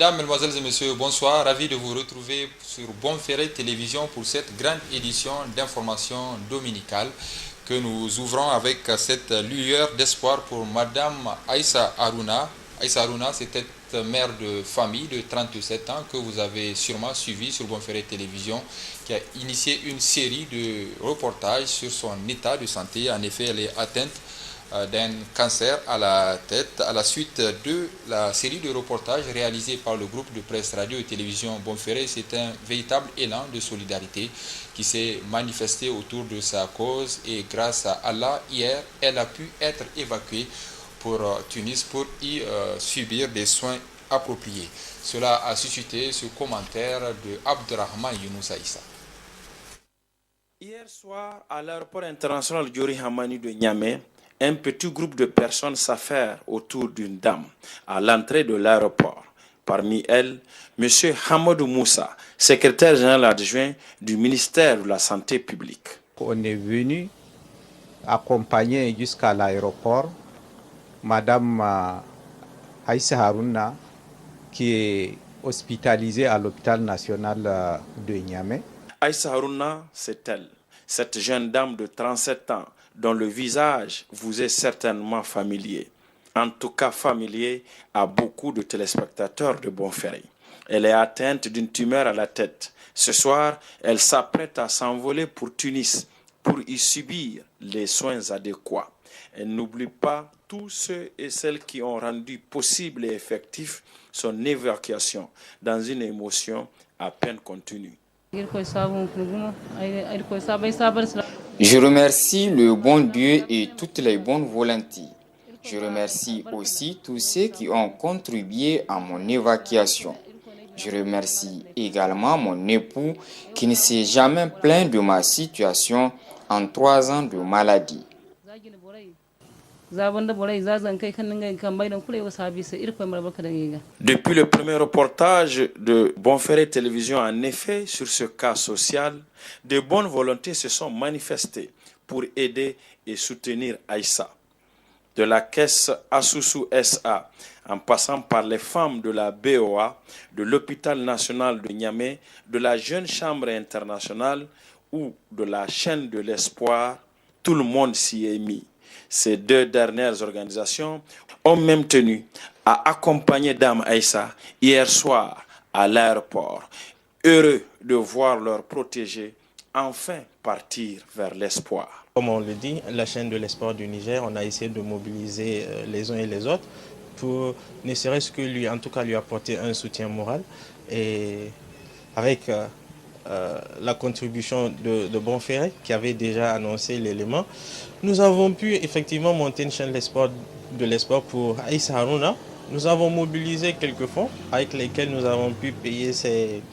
Mesdames, Mesdemoiselles et Messieurs, bonsoir. Ravi de vous retrouver sur Bonferré Télévision pour cette grande édition d'information dominicale que nous ouvrons avec cette lueur d'espoir pour Madame Aïssa Harouna. Aïssa Harouna, c'était mère de famille de 37 ans que vous avez sûrement suivi sur Bonferré Télévision, qui a initié une série de reportages sur son état de santé. En effet, elle est atteinte d'un cancer à la tête à la suite de la série de reportages réalisés par le groupe de presse radio et télévision Bonferré. C'est un véritable élan de solidarité qui s'est manifesté autour de sa cause et grâce à Allah, hier, elle a pu être évacuée pour Tunis pour y subir des soins appropriés. Cela a suscité ce commentaire de Abderrahman Younous Aïssa. Hier soir, à l'aéroport international Diori Hamani de Niamey, un petit groupe de personnes s'affaire autour d'une dame à l'entrée de l'aéroport. Parmi elles, M. Hamadou Moussa, secrétaire général adjoint du ministère de la Santé publique. On est venu accompagner jusqu'à l'aéroport Madame Aïssa Harouna, qui est hospitalisée à l'hôpital national de Niamey. Aïssa Harouna, c'est elle, cette jeune dame de 37 ans, dont le visage vous est certainement familier. En tout cas familier à beaucoup de téléspectateurs de Bonferré. Elle est atteinte d'une tumeur à la tête. Ce soir, elle s'apprête à s'envoler pour Tunis pour y subir les soins adéquats. Elle n'oublie pas tous ceux et celles qui ont rendu possible et effectif son évacuation dans une émotion à peine contenue. Je remercie le bon Dieu et toutes les bonnes volontés. Je remercie aussi tous ceux qui ont contribué à mon évacuation. Je remercie également mon époux qui ne s'est jamais plaint de ma situation en 3 ans de maladie. Depuis le premier reportage de Bonferré Télévision, en effet, sur ce cas social, de bonnes volontés se sont manifestées pour aider et soutenir Aïssa. De la caisse Asusu SA, en passant par les femmes de la BOA, de l'hôpital national de Niamey, de la Jeune Chambre internationale ou de la chaîne de l'espoir, tout le monde s'y est mis. Ces 2 dernières organisations ont même tenu à accompagner Dame Aïssa hier soir à l'aéroport, heureux de voir leurs protégés enfin partir vers l'espoir. Comme on le dit, la chaîne de l'espoir du Niger, on a essayé de mobiliser les uns et les autres pour ne serait-ce que lui, en tout cas lui apporter un soutien moral. Et avec la contribution de Bonferré, qui avait déjà annoncé l'élément, nous avons pu effectivement monter une chaîne de l'espoir pour Aïssa Harouna. Nous avons mobilisé quelques fonds avec lesquels nous avons pu payer ses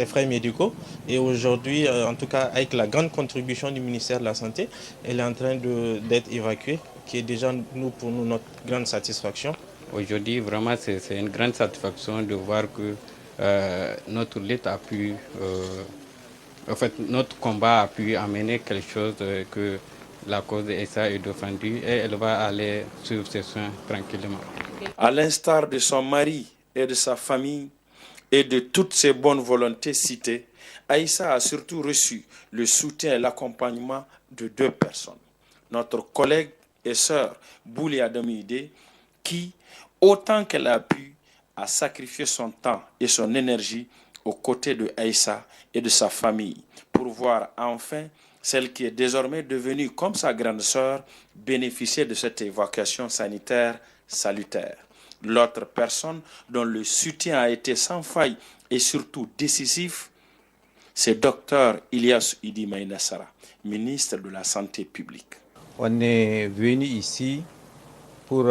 frais médicaux. Et aujourd'hui, en tout cas avec la grande contribution du ministère de la Santé, elle est en train d'être évacuée, qui est déjà pour nous notre grande satisfaction. Aujourd'hui, vraiment, c'est une grande satisfaction de voir que notre lutte a pu, notre combat a pu amener quelque chose que la cause d'Aïssa est défendue et elle va aller suivre ses soins tranquillement. À l'instar de son mari et de sa famille et de toutes ces bonnes volontés citées, Aïssa a surtout reçu le soutien et l'accompagnement de 2 personnes. Notre collègue et sœur Bouli Adamide, qui, autant qu'elle a pu, a sacrifié son temps et son énergie aux côtés de Aïssa et de sa famille pour voir enfin celle qui est désormais devenue comme sa grande sœur bénéficier de cette évacuation sanitaire salutaire. L'autre personne dont le soutien a été sans faille et surtout décisif, c'est Dr Ilyas Idi Maïnassara, ministre de la Santé publique. On est venu ici pour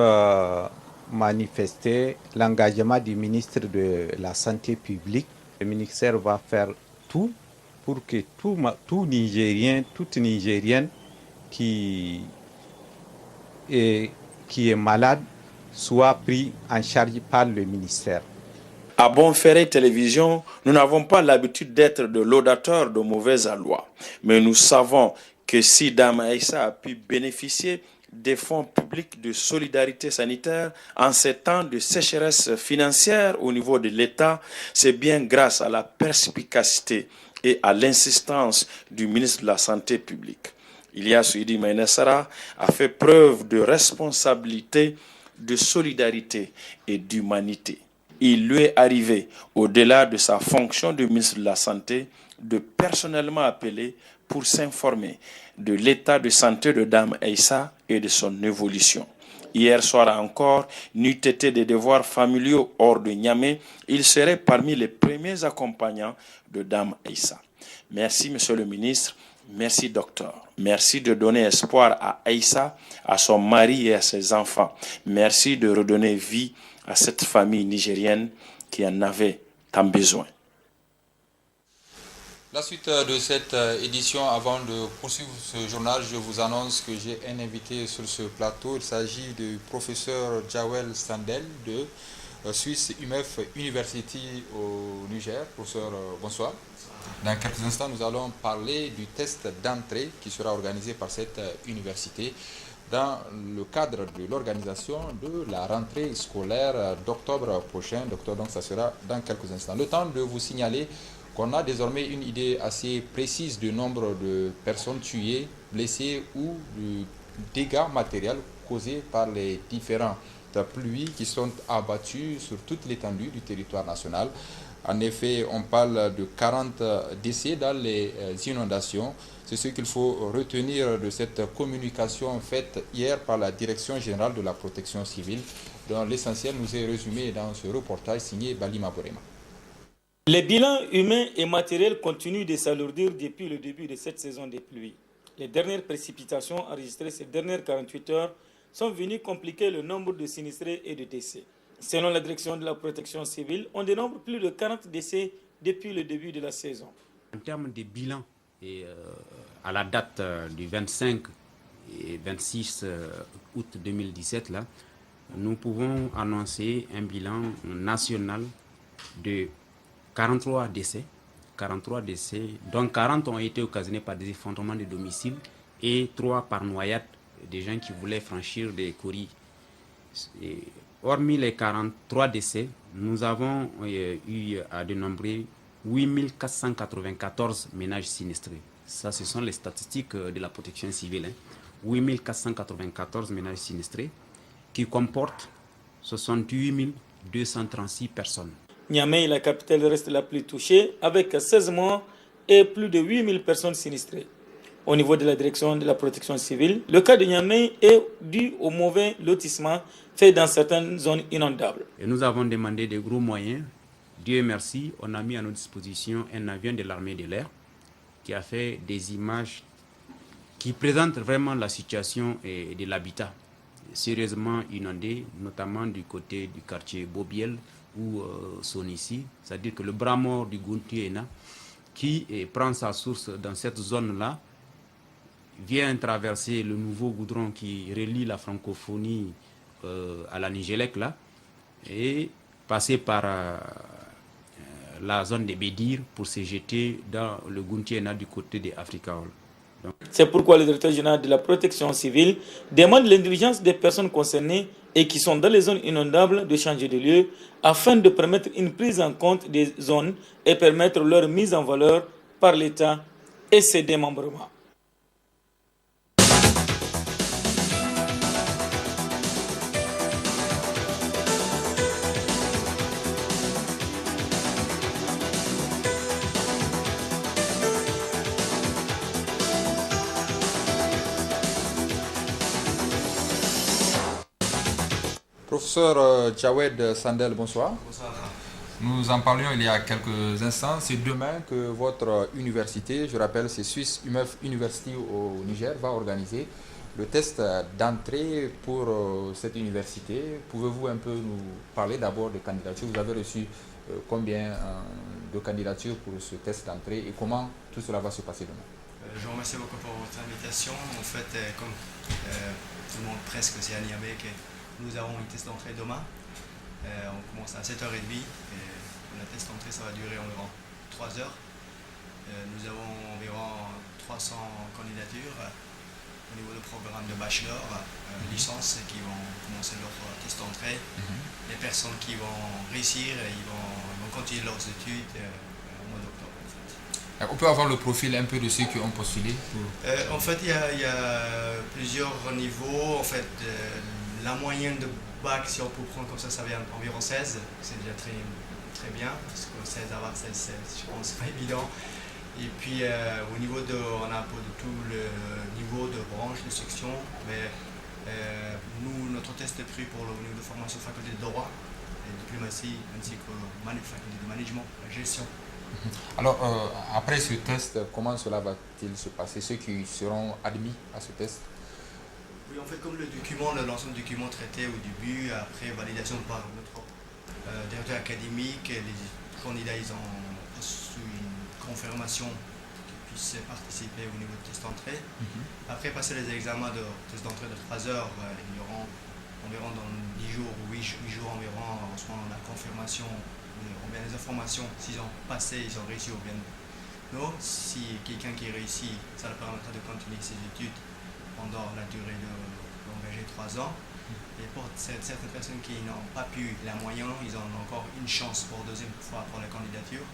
manifester l'engagement du ministre de la Santé publique. Le ministère va faire tout pour que tout Nigérien, toute Nigérienne qui est malade soit pris en charge par le ministère. À Bonferré Télévision, nous n'avons pas l'habitude d'être de laudateurs de mauvaises lois. Mais nous savons que si Dame Aïssa a pu bénéficier des fonds publics de solidarité sanitaire en ces temps de sécheresse financière au niveau de l'État, c'est bien grâce à la perspicacité et à l'insistance du ministre de la Santé publique. Ilyas Idi Mainessara a fait preuve de responsabilité, de solidarité et d'humanité. Il lui est arrivé, au-delà de sa fonction de ministre de la Santé, de personnellement appeler pour s'informer de l'état de santé de Dame Aïssa et de son évolution. Hier soir encore, n'eût été des devoirs familiaux hors de Niamey, il serait parmi les premiers accompagnants de Dame Aïssa. Merci, monsieur le ministre. Merci, docteur. Merci de donner espoir à Aïssa, à son mari et à ses enfants. Merci de redonner vie à cette famille nigérienne qui en avait tant besoin. La suite de cette édition, avant de poursuivre ce journal, je vous annonce que j'ai un invité sur ce plateau. Il s'agit du professeur Jawed Sandel de Swiss UMF University au Niger. Professeur, bonsoir. Dans quelques instants, nous allons parler du test d'entrée qui sera organisé par cette université dans le cadre de l'organisation de la rentrée scolaire d'octobre prochain. Donc ça sera dans quelques instants. Le temps de vous signaler qu'on a désormais une idée assez précise du nombre de personnes tuées, blessées ou de dégâts matériels causés par les différentes pluies qui sont abattues sur toute l'étendue du territoire national. En effet, on parle de 40 décès dans les inondations. C'est ce qu'il faut retenir de cette communication faite hier par la Direction générale de la protection civile, dont l'essentiel nous est résumé dans ce reportage signé Balima Borema. Les bilans humains et matériels continuent de s'alourdir depuis le début de cette saison des pluies. Les dernières précipitations enregistrées ces dernières 48 heures sont venues compliquer le nombre de sinistrés et de décès. Selon la direction de la protection civile, on dénombre plus de 40 décès depuis le début de la saison. En termes de bilan, à la date du 25 et 26 août 2017, là, nous pouvons annoncer un bilan national de 43 décès, dont 40 ont été occasionnés par des effondrements de domicile et 3 par noyade des gens qui voulaient franchir des coris. Hormis les 43 décès, nous avons eu à dénombrer 8494 ménages sinistrés. Ça, ce sont les statistiques de la protection civile. 8494 ménages sinistrés qui comportent 68 236 personnes. Niamey, la capitale, reste la plus touchée avec 16 morts et plus de 8000 personnes sinistrées. Au niveau de la direction de la protection civile, le cas de Niamey est dû au mauvais lotissement fait dans certaines zones inondables. Et nous avons demandé de gros moyens. Dieu merci, on a mis à notre disposition un avion de l'armée de l'air qui a fait des images qui présentent vraiment la situation de l'habitat sérieusement inondé, notamment du côté du quartier Bobiel ou Sonissi, c'est-à-dire que le bras mort du Guntiena qui prend sa source dans cette zone-là vient traverser le nouveau goudron qui relie la francophonie à la Nigélec là et passer par la zone de Bédir pour se jeter dans le Guntiena du côté de Africa Hall. C'est pourquoi le directeur général de la protection civile demande l'intelligence des personnes concernées et qui sont dans les zones inondables de changer de lieu afin de permettre une prise en compte des zones et permettre leur mise en valeur par l'État et ses démembrements. Professeur Jawed Sandel, bonsoir. Bonsoir. Nous en parlions il y a quelques instants. C'est demain que votre université, je rappelle, c'est Swiss UMF University au Niger, va organiser le test d'entrée pour cette université. Pouvez-vous un peu nous parler d'abord des candidatures? Vous avez reçu combien de candidatures pour ce test d'entrée et comment tout cela va se passer demain? Je vous remercie beaucoup pour votre invitation. En fait, comme tout le monde presque sait à Niamey, nous avons un test d'entrée demain. On commence à 7h30 et le test d'entrée ça va durer environ 3 heures. Nous avons environ 300 candidatures au niveau du programme de bachelor, licence, qui vont commencer leur test d'entrée. Les personnes qui vont réussir, ils vont continuer leurs études au mois d'octobre. On peut avoir le profil un peu de ceux qui ont postulé En fait, il y a plusieurs niveaux. En fait, la moyenne de bac, si on peut prendre comme ça vient environ 16. C'est déjà très, très bien, parce que 16 avoir 16, je pense, c'est pas évident. Et puis, au niveau on a un peu de tout le niveau de branche, de section. Mais nous, notre test est pris pour le niveau de formation faculté de droit et diplomatie, ainsi que faculté de management, la gestion. Alors, après ce test, comment cela va-t-il se passer? Ceux qui seront admis à ce test? Oui, en fait, comme l'ensemble du document traité au début, après validation par notre directeur académique, les candidats ils ont reçu une confirmation qu'ils puissent participer au niveau de test d'entrée. Après passer les examens de test d'entrée de 3 heures, ils auront environ dans 10 jours ou 8 jours environ, en ce moment, la confirmation. Ou bien les informations, s'ils ont passé, ils ont réussi ou bien non. Si quelqu'un qui réussit, ça leur permettra de continuer ses études pendant la durée de l'engagé 3 ans. Et pour certaines personnes qui n'ont pas pu la moyenne, ils ont encore une chance pour la deuxième fois pour la candidature.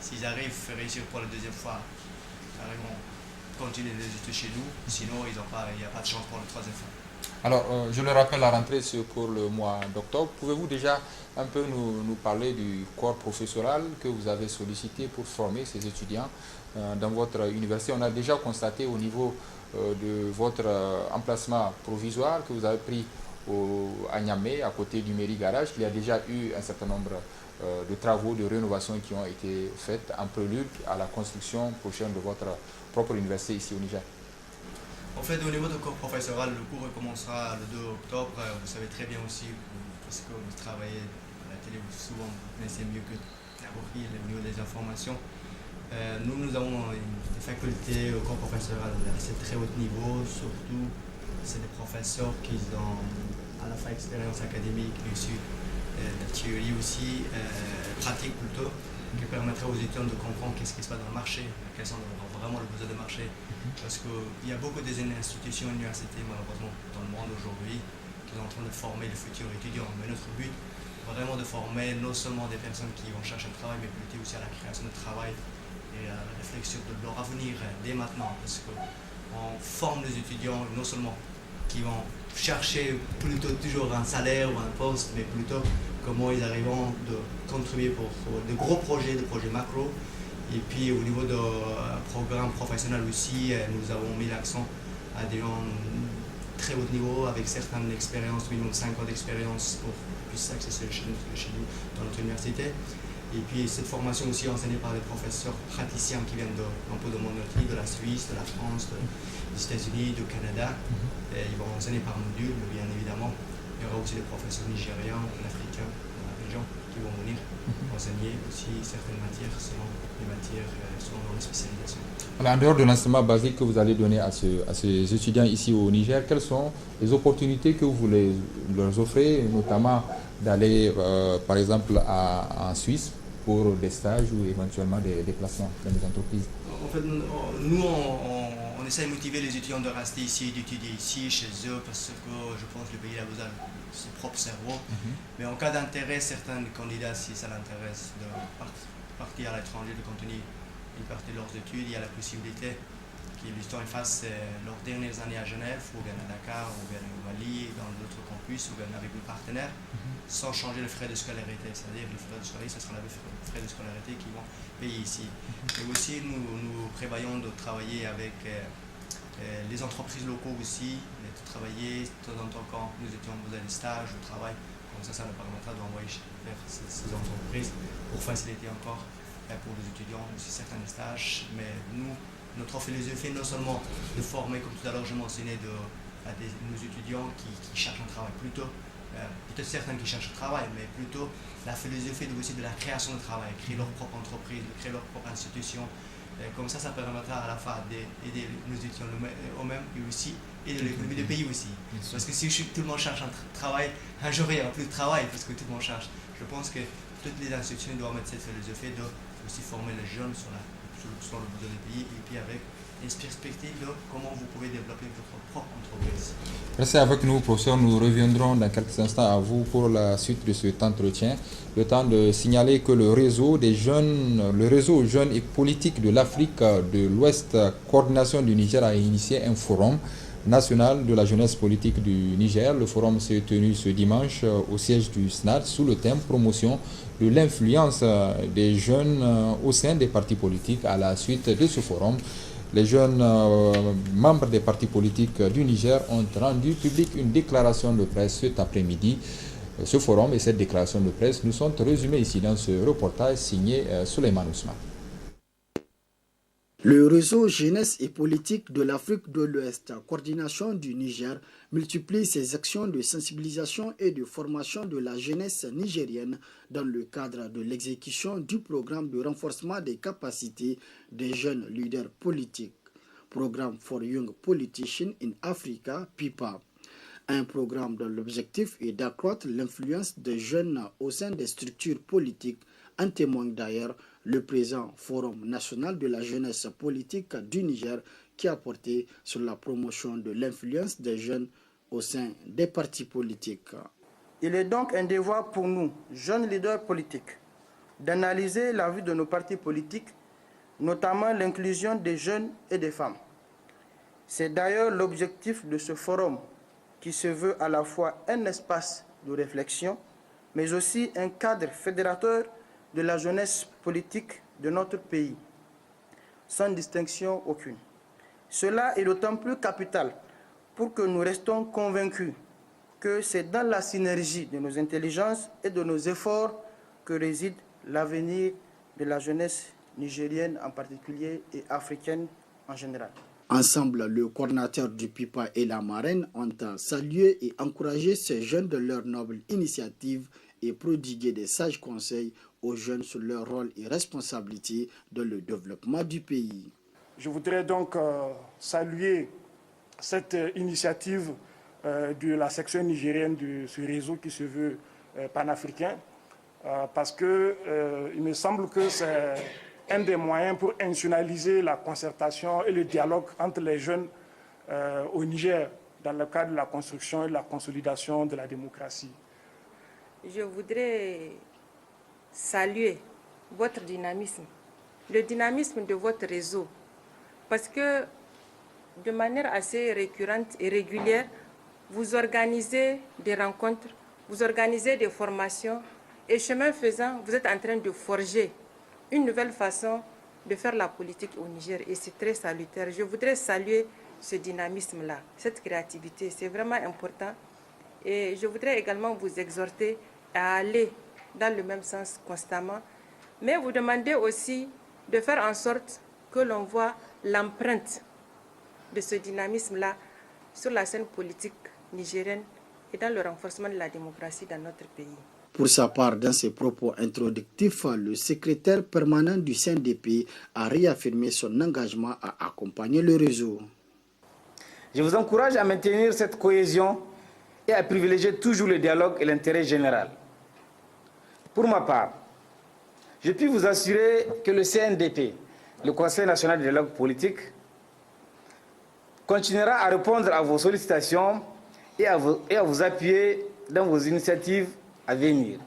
S'ils arrivent à réussir pour la deuxième fois, ils arriveront à continuer les études chez nous. Sinon, il n'y a pas de chance pour la troisième fois. Alors, je le rappelle, la rentrée c'est pour le mois d'octobre. Pouvez-vous déjà un peu nous parler du corps professoral que vous avez sollicité pour former ces étudiants dans votre université? On a déjà constaté au niveau de votre emplacement provisoire que vous avez pris à Niamey, à côté du mairie garage, qu'il y a déjà eu un certain nombre de travaux de rénovation qui ont été faits en prélude à la construction prochaine de votre propre université ici au Niger. En fait, au niveau du cours professoral, le cours commencera le 2 octobre. Vous savez très bien aussi, parce que vous travaillez à la télé souvent, mais c'est mieux que n'importe qui, le niveau des informations. Nous avons une faculté au cours professoral à assez très haut niveau, surtout c'est des professeurs qui ont à la fois expérience académique, mais aussi la théorie aussi, pratique plutôt, qui permettrait aux étudiants de comprendre qu'est-ce qui se passe dans le marché, quels sont vraiment les besoins de marché. Parce qu'il y a beaucoup d'institutions, universités malheureusement dans le monde aujourd'hui qui sont en train de former les futurs étudiants. Mais notre but, vraiment de former non seulement des personnes qui vont chercher un travail, mais plutôt aussi à la création de travail et à la réflexion de leur avenir dès maintenant. Parce qu'on forme les étudiants non seulement qui vont chercher plutôt toujours un salaire ou un poste, mais plutôt comment ils arriveront de contribuer pour de gros projets, de projets macro. Et puis au niveau de programmes professionnels aussi, nous avons mis l'accent à des gens très haut niveau avec certaines expériences, minimum 5 ans d'expérience pour qu'ils puissent accéder chez nous dans notre université. Et puis cette formation aussi enseignée par des professeurs praticiens qui viennent un peu de monde entier, de la Suisse, de la France, des États-Unis, du Canada. Et ils vont enseigner par module, bien évidemment. Il y aura aussi des professeurs nigériens, africains, des gens qui vont venir enseigner aussi certaines matières selon les matières, selon leur spécialisation. Alors, en dehors de l'enseignement basique que vous allez donner à ces étudiants ici au Niger, quelles sont les opportunités que vous voulez leur offrir, notamment d'aller par exemple en Suisse pour des stages ou éventuellement des déplacements dans des entreprises? En fait, nous, on essaie de motiver les étudiants de rester ici, d'étudier ici, chez eux, parce que je pense que le pays a besoin de son propre cerveau. Mais en cas d'intérêt, certains candidats, si ça l'intéresse, de partir à l'étranger, de continuer une partie de leurs études, il y a la possibilité qu'ils fassent leurs dernières années à Genève, ou bien à Dakar, ou bien au Mali, dans d'autres campus, ou bien avec des partenaires, sans changer les frais de scolarité. C'est-à-dire que les frais de scolarité, ce sera les frais de scolarité qui vont payer ici. Et aussi, nous prévoyons de travailler avec les entreprises locaux aussi, de travailler de temps en temps quand nous étions besoin des stages, de travail. Comme ça nous permettra d'envoyer vers ces entreprises pour faciliter encore pour les étudiants aussi certains stages. Mais nous, notre philosophie non seulement de former, comme tout à l'heure je mentionnais, nos étudiants qui cherchent un travail, plutôt peut-être certains qui cherchent un travail, mais plutôt la philosophie aussi de la création de travail, créer leur propre entreprise, créer leur propre institution. Comme ça permettra à la fois d'aider nos étudiants eux-mêmes et aussi aider l'économie du pays aussi. Parce que si tout le monde cherche un travail, un jour il n'y aura plus de travail parce que tout le monde cherche. Je pense que toutes les institutions doivent mettre cette philosophie de aussi former les jeunes sur sur le besoin du pays et puis avec une perspective de comment vous pouvez développer votre propre entreprise. Restez avec nous, professeur. Nous reviendrons dans quelques instants à vous pour la suite de cet entretien. Le temps de signaler que le réseau jeunes et politiques de l'Afrique de l'Ouest, coordination du Niger, a initié un forum national de la jeunesse politique du Niger. Le forum s'est tenu ce dimanche au siège du SNAD sous le thème promotion de l'influence des jeunes au sein des partis politiques. À la suite de ce forum, les jeunes membres des partis politiques du Niger ont rendu public une déclaration de presse cet après-midi. Ce forum et cette déclaration de presse nous sont résumés ici dans ce reportage signé Souleymane Ousmane. Le réseau jeunesse et politique de l'Afrique de l'Ouest, coordination du Niger, multiplie ses actions de sensibilisation et de formation de la jeunesse nigérienne dans le cadre de l'exécution du programme de renforcement des capacités des jeunes leaders politiques, Programme for Young Politicians in Africa, PIPA. Un programme dont l'objectif est d'accroître l'influence des jeunes au sein des structures politiques, en témoigne d'ailleurs le présent Forum national de la jeunesse politique du Niger qui a porté sur la promotion de l'influence des jeunes au sein des partis politiques. Il est donc un devoir pour nous, jeunes leaders politiques, d'analyser la vie de nos partis politiques, notamment l'inclusion des jeunes et des femmes. C'est d'ailleurs l'objectif de ce forum qui se veut à la fois un espace de réflexion, mais aussi un cadre fédérateur de la jeunesse politique de notre pays, sans distinction aucune. Cela est d'autant plus capital pour que nous restions convaincus que c'est dans la synergie de nos intelligences et de nos efforts que réside l'avenir de la jeunesse nigérienne en particulier et africaine en général. Ensemble, le coordinateur du PIPA et la marraine ont salué et encouragé ces jeunes de leur noble initiative et prodigué des sages conseils aux jeunes sur leur rôle et responsabilité dans le développement du pays. Je voudrais donc saluer cette initiative de la section nigérienne de ce réseau qui se veut panafricain, parce qu'il me semble que c'est un des moyens pour institutionnaliser la concertation et le dialogue entre les jeunes au Niger dans le cadre de la construction et de la consolidation de la démocratie. Je voudrais saluer votre dynamisme, le dynamisme de votre réseau, parce que de manière assez récurrente et régulière, vous organisez des rencontres, vous organisez des formations et chemin faisant, vous êtes en train de forger une nouvelle façon de faire la politique au Niger et c'est très salutaire. Je voudrais saluer ce dynamisme-là, cette créativité, c'est vraiment important. Et je voudrais également vous exhorter à aller dans le même sens constamment, mais vous demander aussi de faire en sorte que l'on voit l'empreinte de ce dynamisme-là sur la scène politique nigérienne et dans le renforcement de la démocratie dans notre pays. Pour sa part, dans ses propos introductifs, le secrétaire permanent du CNDP a réaffirmé son engagement à accompagner le réseau. Je vous encourage à maintenir cette cohésion et à privilégier toujours le dialogue et l'intérêt général. Pour ma part, je puis vous assurer que le CNDP, le Conseil national de dialogue politique, continuera à répondre à vos sollicitations et à vous appuyer dans vos initiatives à venir.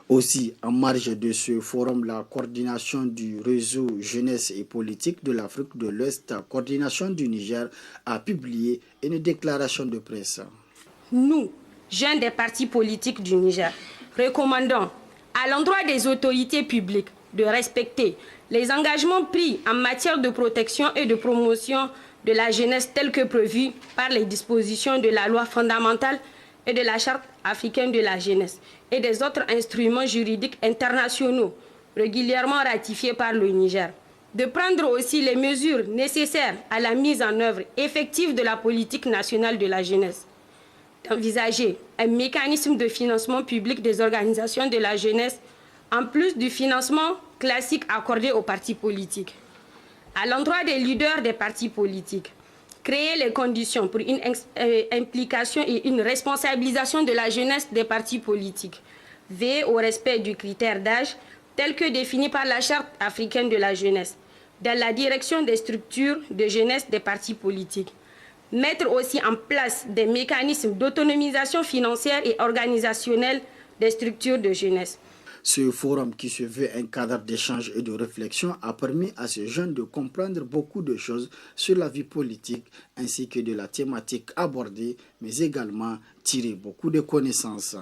Aussi, en marge de ce forum, la coordination du réseau jeunesse et politique de l'Afrique de l'Ouest, coordination du Niger, a publié une déclaration de presse. Nous, jeunes des partis politiques du Niger, recommandons à l'endroit des autorités publiques de respecter les engagements pris en matière de protection et de promotion de la jeunesse tels que prévus par les dispositions de la loi fondamentale et de la Charte africaine de la jeunesse et des autres instruments juridiques internationaux régulièrement ratifiés par le Niger. De prendre aussi les mesures nécessaires à la mise en œuvre effective de la politique nationale de la jeunesse. D'envisager un mécanisme de financement public des organisations de la jeunesse en plus du financement classique accordé aux partis politiques. À l'endroit des leaders des partis politiques, créer les conditions pour une implication et une responsabilisation de la jeunesse des partis politiques. Veiller au respect du critère d'âge tel que défini par la Charte africaine de la jeunesse. dans la direction des structures de jeunesse des partis politiques. Mettre aussi en place des mécanismes d'autonomisation financière et organisationnelle des structures de jeunesse. Ce forum, qui se veut un cadre d'échange et de réflexion, a permis à ces jeunes de comprendre beaucoup de choses sur la vie politique ainsi que de la thématique abordée, mais également tirer beaucoup de connaissances.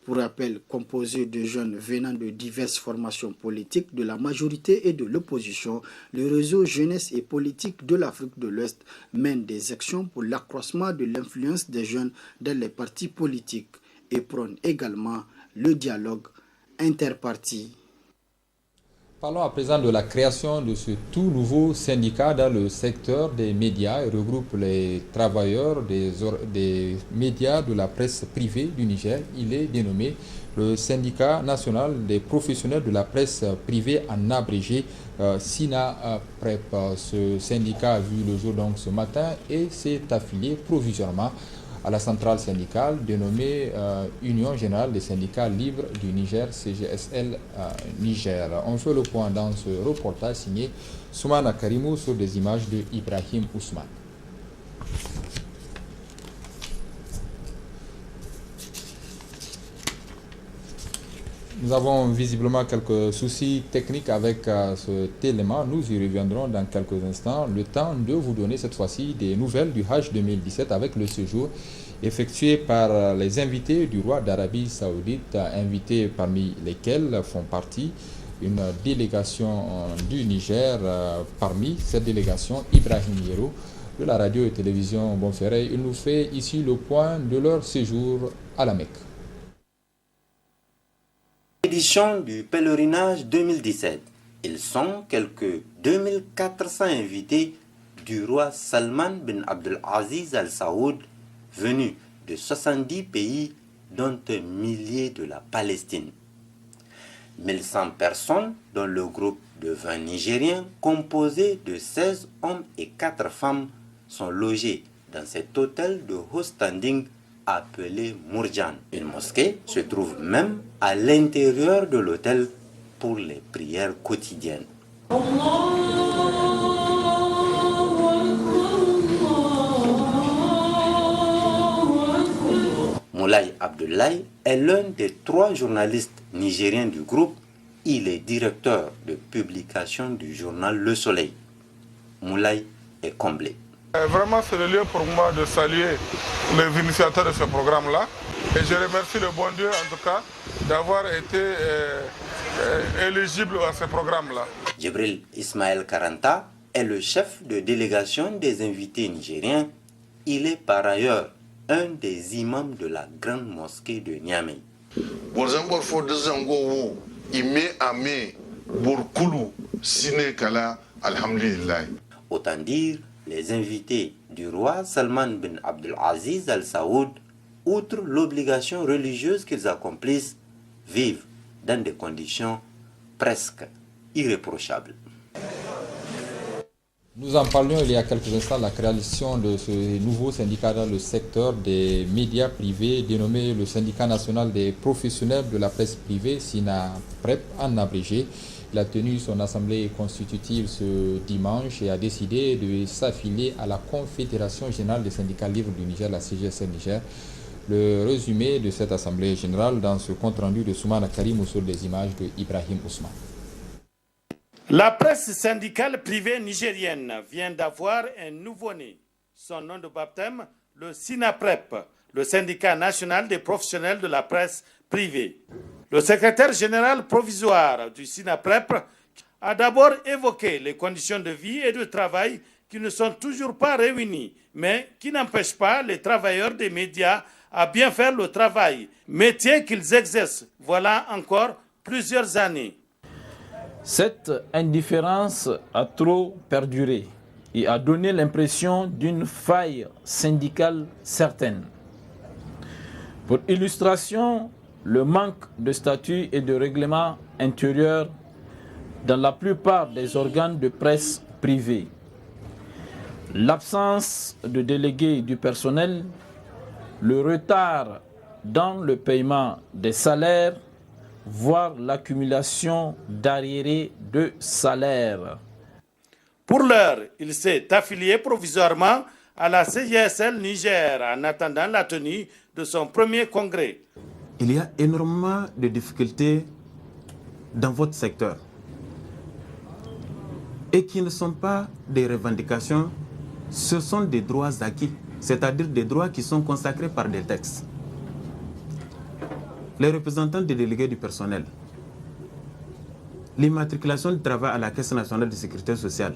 Pour rappel, composé de jeunes venant de diverses formations politiques, de la majorité et de l'opposition, le réseau Jeunesse et Politique de l'Afrique de l'Ouest mène des actions pour l'accroissement de l'influence des jeunes dans les partis politiques et prône également le dialogue interparti. Parlons à présent de la création de ce tout nouveau syndicat dans le secteur des médias. Il regroupe les travailleurs des médias de la presse privée du Niger. Il est dénommé le syndicat national des professionnels de la presse privée, en abrégé SINAPREP. Ce syndicat a vu le jour donc ce matin et s'est affilié provisoirement à la centrale syndicale dénommée Union Générale des Syndicats Libres du Niger, CGSL Niger. On fait le point dans ce reportage signé Soumana Karimou sur des images de Ibrahim Ousmane. Nous avons visiblement quelques soucis techniques avec cet élément. Nous y reviendrons dans quelques instants. Le temps de vous donner cette fois-ci des nouvelles du Hajj 2017 avec le séjour effectué par les invités du roi d'Arabie Saoudite, invités parmi lesquels font partie une délégation du Niger. Parmi cette délégation, Ibrahim Yero de la radio et télévision Bonferré. Il nous fait ici le point de leur séjour à la Mecque. Édition du pèlerinage 2017. Ils sont quelques 2400 invités du roi Salman bin Abdelaziz Al Saoud, venus de 70 pays, dont un millier de la Palestine. 1100 personnes, dont le groupe de 20 Nigériens, composé de 16 hommes et 4 femmes, sont logés dans cet hôtel de haut standing appelé Mourjan. Une mosquée se trouve même à l'intérieur de l'hôtel pour les prières quotidiennes. Moulay Abdoulaye est l'un des 3 journalistes nigériens du groupe. Il est directeur de publication du journal Le Soleil. Moulay est comblé. Vraiment, c'est le lieu pour moi de saluer les initiateurs de ce programme-là. Et je remercie le bon Dieu, en tout cas, d'avoir été éligible à ce programme-là. Djibril Ismaël Karanta est le chef de délégation des invités nigériens. Il est par ailleurs un des imams de la grande mosquée de Niamey. Autant dire, les invités du roi Salman bin Abdelaziz Al Saoud, outre l'obligation religieuse qu'ils accomplissent, vivent dans des conditions presque irréprochables. Nous en parlions il y a quelques instants, la création de ce nouveau syndicat dans le secteur des médias privés, dénommé le syndicat national des professionnels de la presse privée, SINAPREP en abrégé. Il a tenu son assemblée constitutive ce dimanche et a décidé de s'affilier à la Confédération générale des syndicats libres du Niger, la CGSL Niger. Le résumé de cette assemblée générale dans ce compte-rendu de Soumana Karimou sur des images de Ibrahim Ousmane. La presse syndicale privée nigérienne vient d'avoir un nouveau-né. Son nom de baptême, le SINAPREP, le syndicat national des professionnels de la presse privée. Le secrétaire général provisoire du SINAPREP a d'abord évoqué les conditions de vie et de travail qui ne sont toujours pas réunies, mais qui n'empêchent pas les travailleurs des médias à bien faire le travail, métier qu'ils exercent voilà encore plusieurs années. Cette indifférence a trop perduré et a donné l'impression d'une faille syndicale certaine. Pour illustration, le manque de statut et de règlement intérieur dans la plupart des organes de presse privés, l'absence de délégués du personnel, le retard dans le paiement des salaires, voire l'accumulation d'arriérés de salaires. Pour l'heure, il s'est affilié provisoirement à la CGSL Niger en attendant la tenue de son premier congrès. Il y a énormément de difficultés dans votre secteur et qui ne sont pas des revendications, ce sont des droits acquis, c'est-à-dire des droits qui sont consacrés par des textes. Les représentants des délégués du personnel, l'immatriculation du travail à la Caisse nationale de sécurité sociale,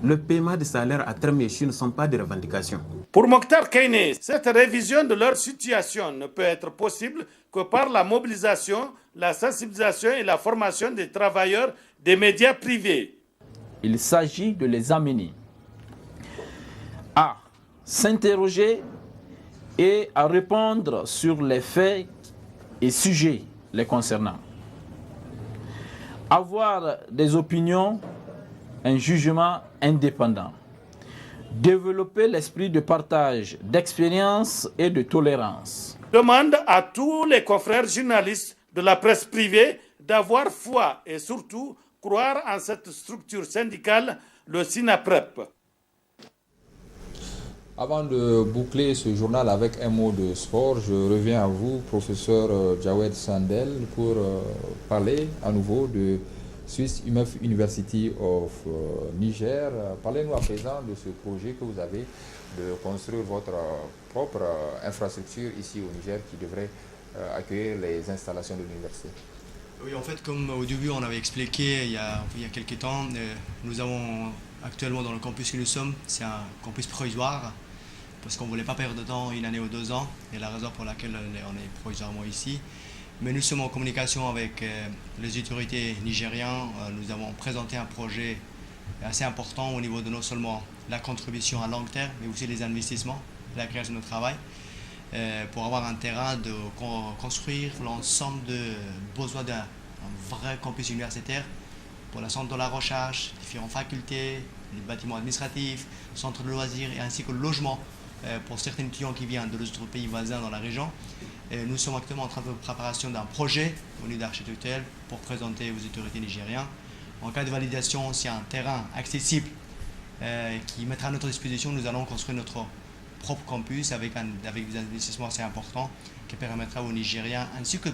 le paiement des salaires à terme échu ne sont pas des revendications. Pour Mokhtar Kainé, cette révision de leur situation ne peut être possible que par la mobilisation, la sensibilisation et la formation des travailleurs des médias privés. Il s'agit de les amener à s'interroger et à répondre sur les faits et sujets les concernant. Avoir des opinions, un jugement indépendant. Développer l'esprit de partage, d'expérience et de tolérance. Demande à tous les confrères journalistes de la presse privée d'avoir foi et surtout croire en cette structure syndicale, le SINAPREP. Avant de boucler ce journal avec un mot de sport, je reviens à vous, professeur Jawed Sandel, pour parler à nouveau de Swiss UMF University of Niger. Parlez-nous à présent de ce projet que vous avez de construire votre propre infrastructure ici au Niger qui devrait accueillir les installations de l'université. Oui, en fait, comme au début on avait expliqué il y a quelques temps, nous avons actuellement dans le campus que nous sommes, c'est un campus provisoire parce qu'on ne voulait pas perdre de temps, 1 année ou 2 ans, et la raison pour laquelle on est provisoirement ici. Mais nous sommes en communication avec les autorités nigériennes. Nous avons présenté un projet assez important au niveau de non seulement la contribution à long terme, mais aussi les investissements, la création de travail, pour avoir un terrain de construire l'ensemble de besoins d'un vrai campus universitaire pour le centre de la recherche, différentes facultés, les bâtiments administratifs, centres de loisirs et ainsi que le logement pour certains étudiants qui viennent de d'autres pays voisins dans la région. Et nous sommes actuellement en train de préparation d'un projet au niveau d'architecture pour présenter aux autorités nigériennes. En cas de validation, s'il y a un terrain accessible qui mettra à notre disposition, nous allons construire notre propre campus avec des investissements assez importants qui permettra aux Nigériens ainsi que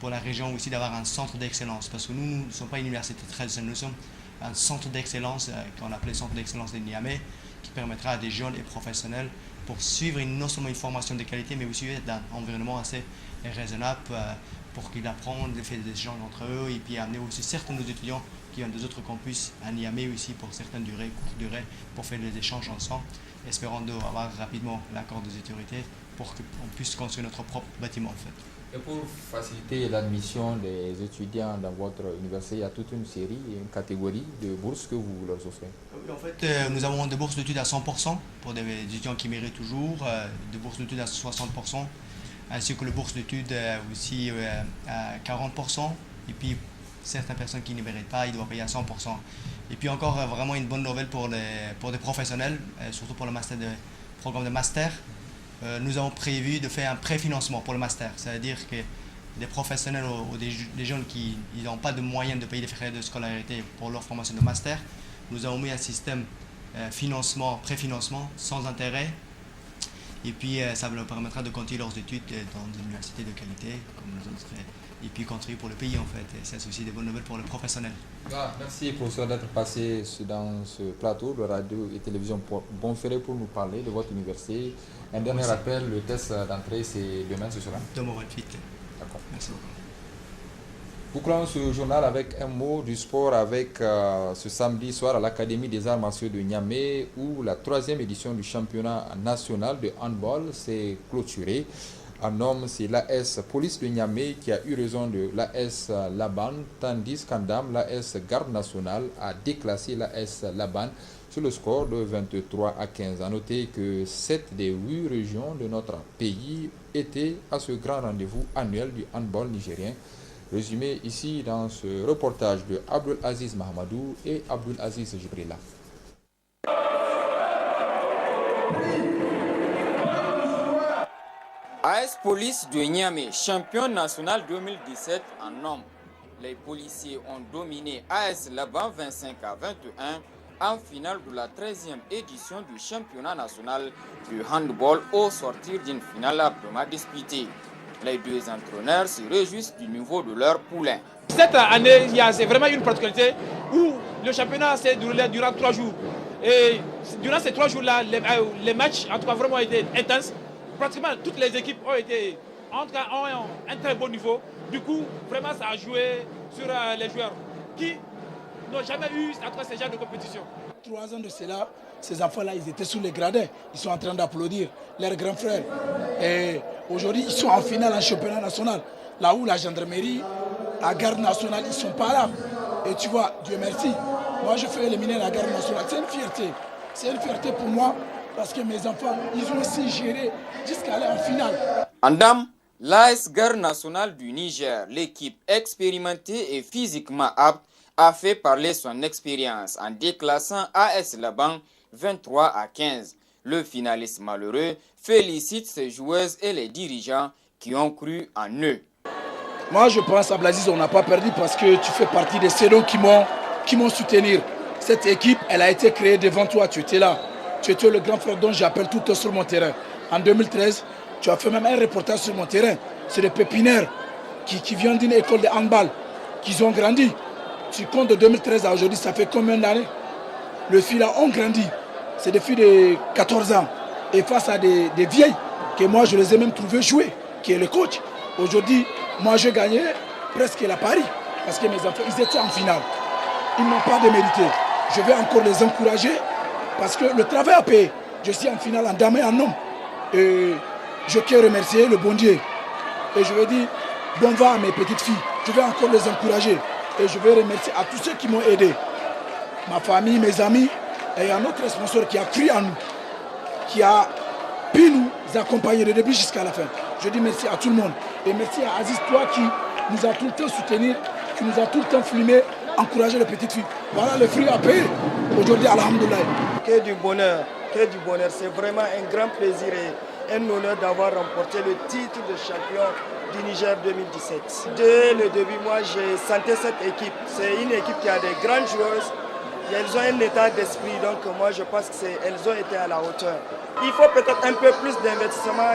pour la région aussi d'avoir un centre d'excellence. Parce que nous ne sommes pas une université traditionnelle, nous sommes un centre d'excellence qu'on appelait centre d'excellence de Niamey qui permettra à des jeunes et professionnels pour suivre non seulement une formation de qualité, mais aussi d'un environnement assez raisonnable pour qu'ils apprennent, faire des échanges entre eux et puis amener aussi certains de nos étudiants qui viennent des autres campus à Niamey aussi pour certaines durées, courtes durées, pour faire des échanges ensemble, espérant avoir rapidement l'accord des autorités pour qu'on puisse construire notre propre bâtiment en fait. Et pour faciliter l'admission des étudiants dans votre université, il y a toute une série, une catégorie de bourses que vous leur offrez. Oui, en fait, nous avons des bourses d'études à 100% pour des étudiants qui méritent toujours, des bourses d'études à 60%, ainsi que les bourses d'études aussi à 40%. Et puis, certaines personnes qui ne méritent pas, ils doivent payer à 100%. Et puis encore, vraiment une bonne nouvelle pour des professionnels, surtout pour le programme de master. Nous avons prévu de faire un préfinancement pour le master, c'est-à-dire que des professionnels ou des jeunes qui n'ont pas de moyens de payer des frais de scolarité pour leur formation de master, nous avons mis un système préfinancement sans intérêt et puis ça leur permettra de continuer leurs études dans une université de qualité comme nous autres et puis contribuer pour le pays en fait. Et c'est aussi des bonnes nouvelles pour les professionnels. Merci professeur d'être passé dans ce plateau de radio et télévision Bonferré pour nous parler de votre université. Un dernier rappel, le test d'entrée c'est demain, ce sera demain 28. D'accord. Merci beaucoup. Bouclons ce journal avec un mot du sport avec ce samedi soir à l'Académie des arts martiaux de Niamey où la 3e édition du championnat national de handball s'est clôturée. En homme, c'est l'AS Police de Niamey qui a eu raison de l'AS Laban, tandis qu'en dame, l'AS Garde nationale a déclassé l'AS Laban sur le score de 23-15. A noter que 7 des 8 régions de notre pays étaient à ce grand rendez-vous annuel du handball nigérien. Résumé ici dans ce reportage de Abdul Aziz Mahamadou et Abdul Aziz Jibrila. AS Police de Niamey, champion national 2017 en hommes. Les policiers ont dominé AS Laban 25-21 en finale de la 13e édition du championnat national de handball au sortir d'une finale âprement disputée. Les deux entraîneurs se réjouissent du niveau de leur poulain. Cette année, c'est vraiment une particularité où le championnat s'est déroulé durant 3 jours. Et durant ces 3 jours-là, les matchs en tout cas, vraiment été intenses. Pratiquement toutes les équipes ont un très bon niveau. Du coup, vraiment, ça a joué sur les joueurs qui n'ont jamais eu en tout cas, ce genre de compétition. 3 ans de cela, ces enfants-là, ils étaient sous les gradins. Ils sont en train d'applaudir leurs grands frères. Et aujourd'hui, ils sont en finale en championnat national. Là où la gendarmerie, la garde nationale, ils ne sont pas là. Et tu vois, Dieu merci, moi je fais éliminer la garde nationale. C'est une fierté. C'est une fierté pour moi parce que mes enfants, ils ont aussi géré jusqu'à aller en finale. En dames, l'AS Garde nationale du Niger, l'équipe expérimentée et physiquement apte, a fait parler son expérience en déclassant AS Laban 23-15. Le finaliste malheureux félicite ses joueuses et les dirigeants qui ont cru en eux. Moi je pense à Blaziz, on n'a pas perdu parce que tu fais partie des cédons qui m'ont soutenu. Cette équipe, elle a été créée devant toi, tu étais là. Tu étais le grand frère dont j'appelle tout le temps sur mon terrain. En 2013, tu as fait même un reportage sur mon terrain. C'est des pépinaires qui viennent d'une école de handball, qui ont grandi. Tu comptes de 2013 à aujourd'hui, ça fait combien d'années? Les filles là ont grandi. C'est des filles de 14 ans. Et face à des vieilles, que moi je les ai même trouvées jouer, qui est le coach. Aujourd'hui, moi j'ai gagné presque la Paris. Parce que mes enfants, ils étaient en finale. Ils n'ont pas démérité. Je vais encore les encourager parce que le travail a payé. Je suis en finale en dame et en homme. Et je veux remercier le bon Dieu. Et je veux dire, bon vent à mes petites filles. Je vais encore les encourager. Et je veux remercier à tous ceux qui m'ont aidé. Ma famille, mes amis, et un autre sponsor qui a cru en nous, qui a pu nous accompagner du début jusqu'à la fin. Je dis merci à tout le monde. Et merci à Aziz, toi qui nous a tout le temps soutenu, qui nous a tout le temps filmé, encouragé les petites filles. Voilà, le fruit à payer. Aujourd'hui, alhamdoulilah. Que du bonheur, que du bonheur. C'est vraiment un grand plaisir et un honneur d'avoir remporté le titre de champion du Niger 2017. Dès le début, moi, j'ai senti cette équipe. C'est une équipe qui a des grandes joueuses. Et elles ont un état d'esprit, donc moi je pense qu'elles ont été à la hauteur. Il faut peut-être un peu plus d'investissement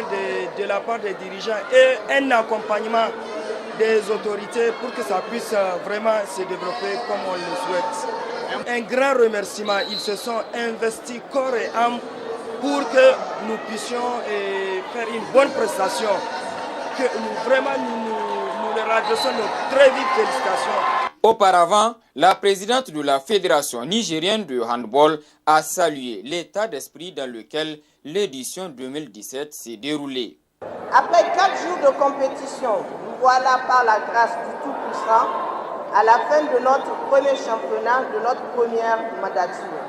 de la part des dirigeants et un accompagnement des autorités pour que ça puisse vraiment se développer comme on le souhaite. Un grand remerciement, ils se sont investis corps et âme pour que nous puissions faire une bonne prestation, que nous leur adressons nos très vives félicitations. Auparavant, la présidente de la Fédération nigérienne de handball a salué l'état d'esprit dans lequel l'édition 2017 s'est déroulée. Après 4 jours de compétition, nous voilà par la grâce du Tout-Puissant à la fin de notre premier championnat, de notre première mandature.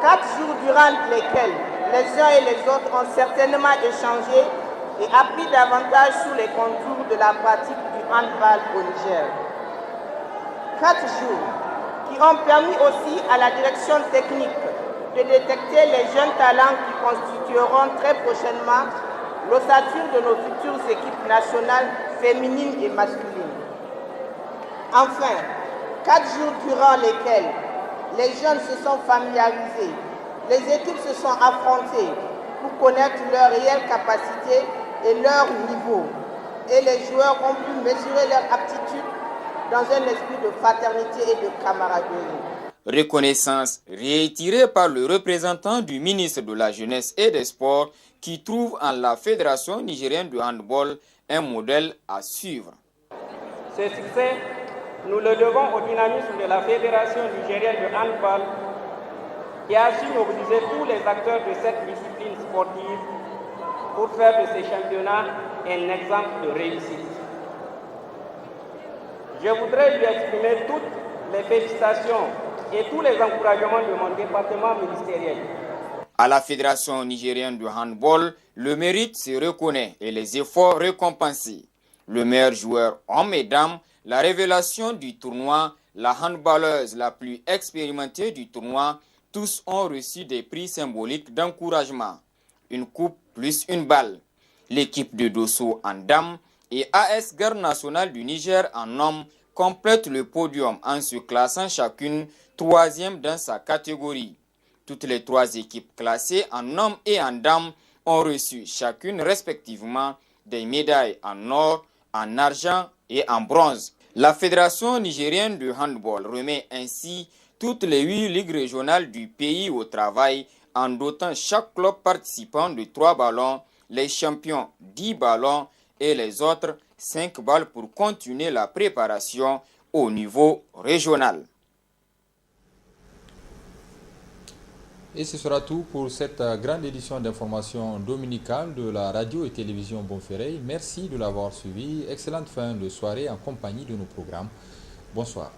4 jours durant lesquels les uns et les autres ont certainement échangé et appris davantage sur les contours de la pratique du handball au Niger. 4 jours qui ont permis aussi à la direction technique de détecter les jeunes talents qui constitueront très prochainement l'ossature de nos futures équipes nationales féminines et masculines. Enfin, 4 jours durant lesquels les jeunes se sont familiarisés, les équipes se sont affrontées pour connaître leurs réelles capacités et leur niveau, et les joueurs ont pu mesurer leur aptitude dans un esprit de fraternité et de camaraderie. Reconnaissance réitérée par le représentant du ministre de la Jeunesse et des Sports qui trouve en la Fédération nigérienne de handball un modèle à suivre. Ce succès, nous le devons au dynamisme de la Fédération nigérienne de handball qui a su mobiliser tous les acteurs de cette discipline sportive pour faire de ces championnats un exemple de réussite. Je voudrais lui exprimer toutes les félicitations et tous les encouragements de mon département ministériel. À la Fédération nigérienne de handball, le mérite se reconnaît et les efforts récompensés. Le meilleur joueur homme et dame, la révélation du tournoi, la handballeuse la plus expérimentée du tournoi, tous ont reçu des prix symboliques d'encouragement. Une coupe plus une balle. L'équipe de Dosso en dames et AS Garde nationale du Niger en hommes complètent le podium en se classant chacune 3e dans sa catégorie. Toutes les 3 équipes classées en hommes et en dames ont reçu chacune respectivement des médailles en or, en argent et en bronze. La Fédération nigérienne de handball remet ainsi toutes les 8 ligues régionales du pays au travail en dotant chaque club participant de 3 ballons, les champions 10 ballons et les autres 5 balles pour continuer la préparation au niveau régional. Et ce sera tout pour cette grande édition d'information dominicale de la radio et télévision Bonferré. Merci de l'avoir suivi. Excellente fin de soirée en compagnie de nos programmes. Bonsoir.